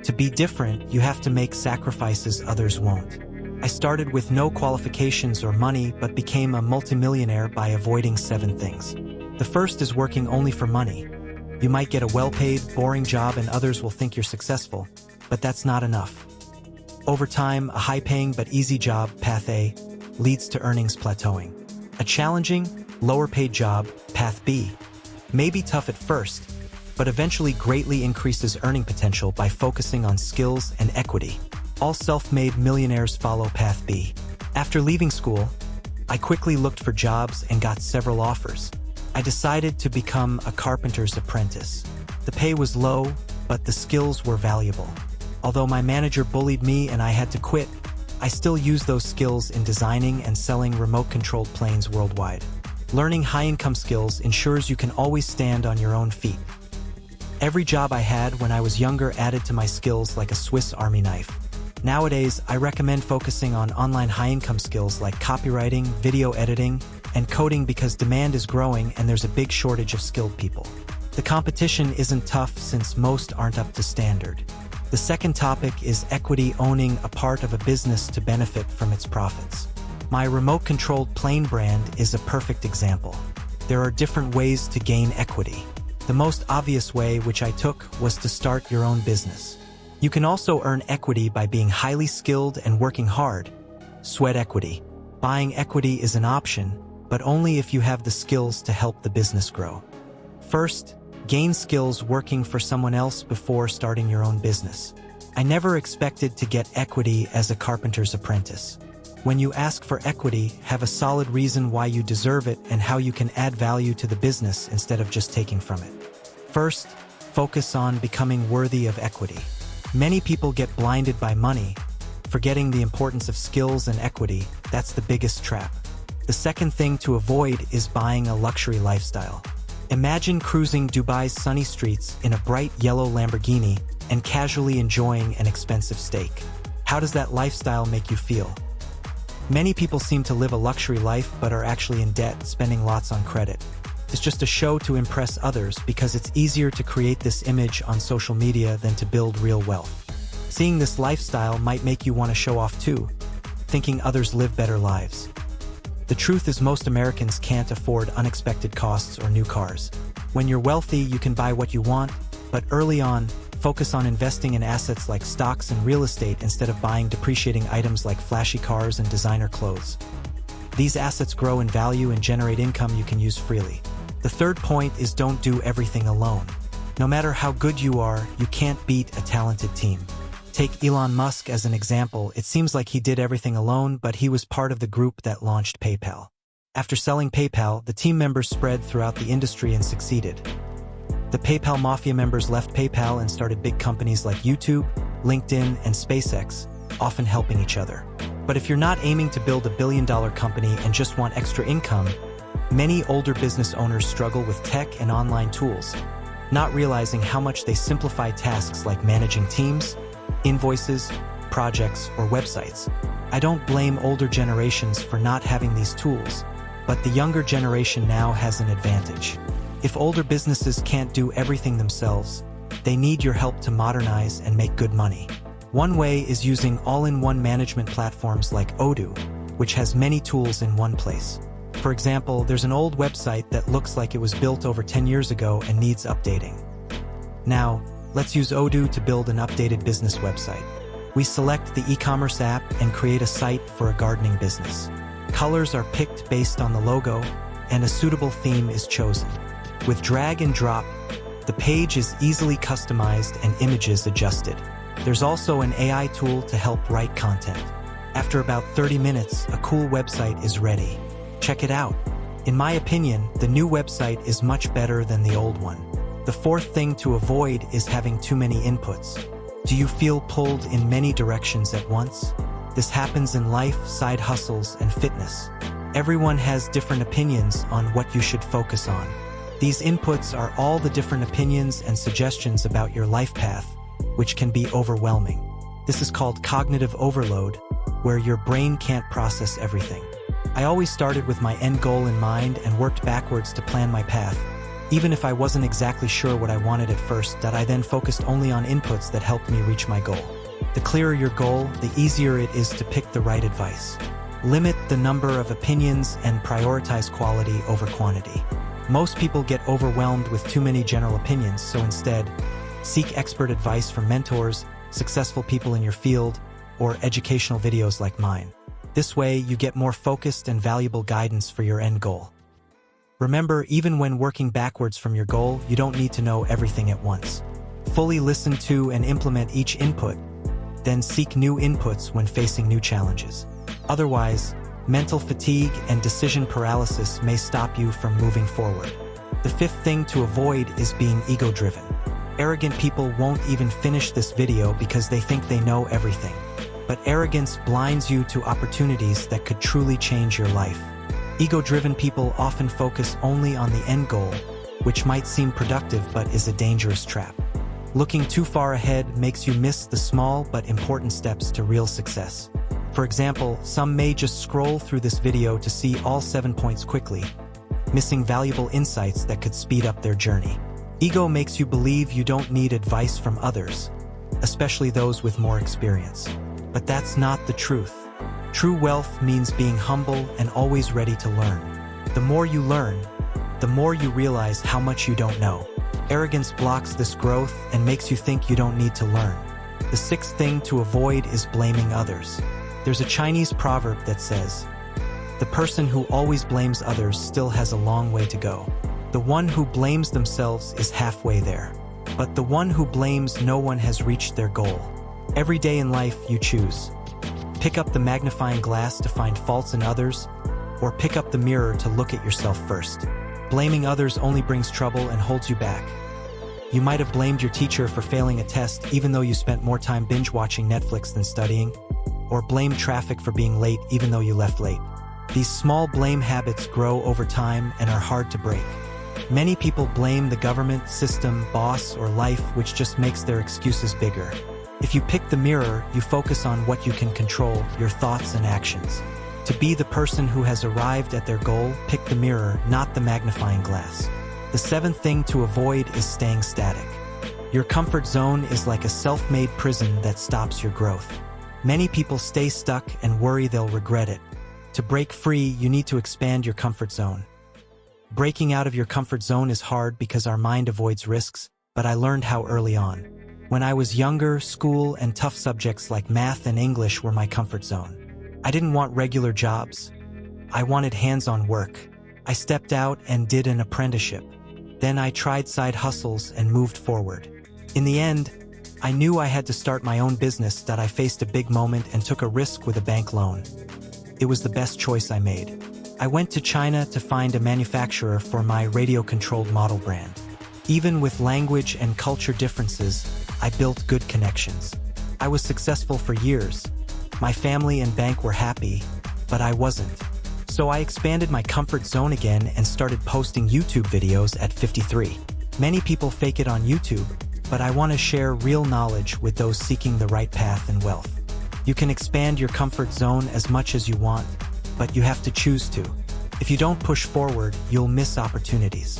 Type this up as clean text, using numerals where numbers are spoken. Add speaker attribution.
Speaker 1: To be different, you have to make sacrifices others won't. I started with no qualifications or money but became a multimillionaire by avoiding 7 things. The first is working only for money. You might get a well-paid, boring job and others will think you're successful, but that's not enough. Over time, a high-paying but easy job, path A, leads to earnings plateauing. A challenging, lower-paid job, path B, may be tough at first, but eventually greatly increases earning potential by focusing on skills and equity. All self-made millionaires follow path B. After leaving school, I quickly looked for jobs and got several offers. I decided to become a carpenter's apprentice. The pay was low, but the skills were valuable. Although my manager bullied me and I had to quit, I still use those skills in designing and selling remote-controlled planes worldwide. Learning high-income skills ensures you can always stand on your own feet. Every job I had when I was younger added to my skills like a Swiss Army knife. Nowadays, I recommend focusing on online high-income skills like copywriting, video editing, and coding because demand is growing and there's a big shortage of skilled people. The competition isn't tough since most aren't up to standard. The second topic is equity, owning a part of a business to benefit from its profits. My remote-controlled plane brand is a perfect example. There are different ways to gain equity. The most obvious way, which I took, was to start your own business. You can also earn equity by being highly skilled and working hard. Sweat equity. Buying equity is an option, but only if you have the skills to help the business grow. First, gain skills working for someone else before starting your own business. I never expected to get equity as a carpenter's apprentice. When you ask for equity, have a solid reason why you deserve it and how you can add value to the business instead of just taking from it. First, focus on becoming worthy of equity. Many people get blinded by money, forgetting the importance of skills and equity. That's the biggest trap. The second thing to avoid is buying a luxury lifestyle. Imagine cruising Dubai's sunny streets in a bright yellow Lamborghini and casually enjoying an expensive steak. How does that lifestyle make you feel? Many people seem to live a luxury life but are actually in debt, spending lots on credit. It's just a show to impress others because it's easier to create this image on social media than to build real wealth. Seeing this lifestyle might make you want to show off too, thinking others live better lives. The truth is most Americans can't afford unexpected costs or new cars. When you're wealthy, you can buy what you want, but early on, focus on investing in assets like stocks and real estate instead of buying depreciating items like flashy cars and designer clothes. These assets grow in value and generate income you can use freely. The third point is don't do everything alone. No matter how good you are, you can't beat a talented team. Take Elon Musk as an example. It seems like he did everything alone, but he was part of the group that launched PayPal. After selling PayPal, the team members spread throughout the industry and succeeded. The PayPal Mafia members left PayPal and started big companies like YouTube, LinkedIn, and SpaceX, often helping each other. But if you're not aiming to build a billion-dollar company and just want extra income, many older business owners struggle with tech and online tools, not realizing how much they simplify tasks like managing teams, invoices, projects, or websites. I don't blame older generations for not having these tools, but the younger generation now has an advantage. If older businesses can't do everything themselves, they need your help to modernize and make good money. One way is using all-in-one management platforms like Odoo, which has many tools in one place. For example, there's an old website that looks like it was built over 10 years ago and needs updating. Now, let's use Odoo to build an updated business website. We select the e-commerce app and create a site for a gardening business. Colors are picked based on the logo, and a suitable theme is chosen. With drag and drop, the page is easily customized and images adjusted. There's also an AI tool to help write content. After about 30 minutes, a cool website is ready. Check it out. In my opinion, the new website is much better than the old one. The fourth thing to avoid is having too many inputs. Do you feel pulled in many directions at once? This happens in life, side hustles, and fitness. Everyone has different opinions on what you should focus on. These inputs are all the different opinions and suggestions about your life path, which can be overwhelming. This is called cognitive overload, where your brain can't process everything. I always started with my end goal in mind and worked backwards to plan my path. even if I wasn't exactly sure what I wanted at first, that I then focused only on inputs that helped me reach my goal. The clearer your goal, the easier it is to pick the right advice. Limit the number of opinions and prioritize quality over quantity. Most people get overwhelmed with too many general opinions, so instead, seek expert advice from mentors, successful people in your field, or educational videos like mine. This way, you get more focused and valuable guidance for your end goal. Remember, even when working backwards from your goal, you don't need to know everything at once. Fully listen to and implement each input, then seek new inputs when facing new challenges. Otherwise, mental fatigue and decision paralysis may stop you from moving forward. The fifth thing to avoid is being ego-driven. Arrogant people won't even finish this video because they think they know everything. But arrogance blinds you to opportunities that could truly change your life. Ego-driven people often focus only on the end goal, which might seem productive but is a dangerous trap. Looking too far ahead makes you miss the small but important steps to real success. For example, some may just scroll through this video to see all 7 points quickly, missing valuable insights that could speed up their journey. Ego makes you believe you don't need advice from others, especially those with more experience. But that's not the truth. True wealth means being humble and always ready to learn. The more you learn, the more you realize how much you don't know. Arrogance blocks this growth and makes you think you don't need to learn. The sixth thing to avoid is blaming others. There's a Chinese proverb that says, "The person who always blames others still has a long way to go. The one who blames themselves is halfway there. But the one who blames no one has reached their goal." Every day in life, you choose. Pick up the magnifying glass to find faults in others, or pick up the mirror to look at yourself first. Blaming others only brings trouble and holds you back. You might have blamed your teacher for failing a test even though you spent more time binge-watching Netflix than studying, or blame traffic for being late even though you left late. These small blame habits grow over time and are hard to break. Many people blame the government, system, boss, or life, which just makes their excuses bigger. If you pick the mirror, you focus on what you can control, your thoughts and actions. To be the person who has arrived at their goal, pick the mirror, not the magnifying glass. The seventh thing to avoid is staying static. Your comfort zone is like a self-made prison that stops your growth. Many people stay stuck and worry they'll regret it. To break free, you need to expand your comfort zone. Breaking out of your comfort zone is hard because our mind avoids risks, but I learned how early on. When I was younger, school and tough subjects like math and English were my comfort zone. I didn't want regular jobs. I wanted hands-on work. I stepped out and did an apprenticeship. Then I tried side hustles and moved forward. In the end, I knew I had to start my own business, that I faced a big moment and took a risk with a bank loan. It was the best choice I made. I went to China to find a manufacturer for my radio-controlled model brand. Even with language and culture differences, I built good connections. I was successful for years. My family and bank were happy, but I wasn't. So I expanded my comfort zone again and started posting YouTube videos at 53. Many people fake it on YouTube, but I want to share real knowledge with those seeking the right path and wealth. You can expand your comfort zone as much as you want, but you have to choose to. If you don't push forward, you'll miss opportunities.